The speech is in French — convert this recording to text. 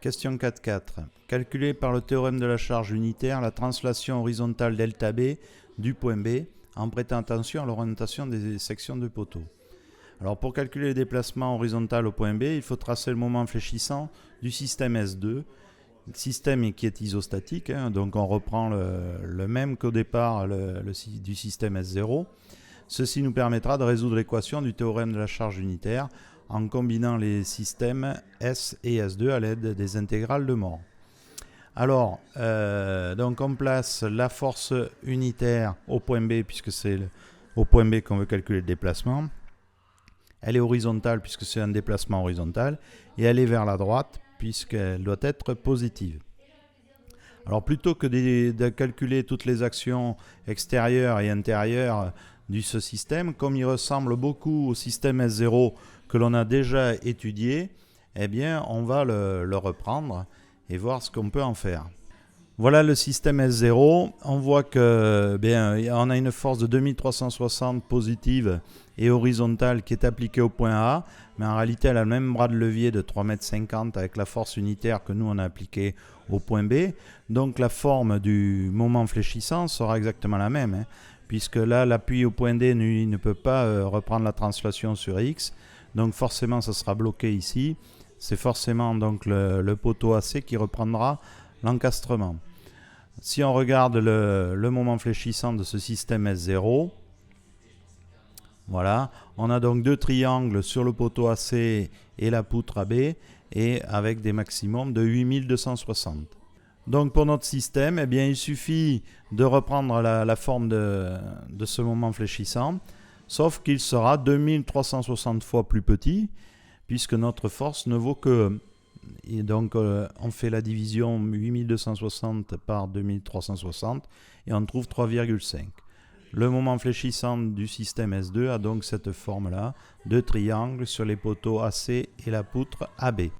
Question 4.4. Calculer par le théorème de la charge unitaire la translation horizontale delta B du point B en prêtant attention à l'orientation des sections de poteau. Alors pour calculer le déplacement horizontal au point B, il faut tracer le moment fléchissant du système S2, système qui est isostatique, donc on reprend le même qu'au départ du système S0. Ceci nous permettra de résoudre l'équation du théorème de la charge unitaire en combinant les systèmes S et S2 à l'aide des intégrales de Moore. Alors, donc on place la force unitaire au point B, puisque c'est au point B qu'on veut calculer le déplacement. Elle est horizontale, puisque c'est un déplacement horizontal, et elle est vers la droite, puisqu'elle doit être positive. Alors, plutôt que de calculer toutes les actions extérieures et intérieures de ce système, comme il ressemble beaucoup au système S0 que l'on a déjà étudié, eh bien, on va le reprendre et voir ce qu'on peut en faire. Voilà le système S0. On voit que on a une force de 2360 positive et horizontale qui est appliquée au point A, mais en réalité elle a le même bras de levier de 3,50 m avec la force unitaire que nous on a appliquée au point B. Donc la forme du moment fléchissant sera exactement la même, puisque là l'appui au point D ne peut pas reprendre la translation sur X, donc forcément ça sera bloqué ici. C'est forcément donc le poteau AC qui reprendra l'encastrement. Si on regarde le moment fléchissant de ce système S0, voilà, on a donc deux triangles sur le poteau AC et la poutre AB, et avec des maximums de 8260. Donc pour notre système, eh bien, il suffit de reprendre la forme de ce moment fléchissant, sauf qu'il sera 2360 fois plus petit, puisque notre force ne vaut que... Et donc on fait la division 8260 par 2360 et on trouve 3,5. Le moment fléchissant du système S2 a donc cette forme-là de triangle sur les poteaux AC et la poutre AB.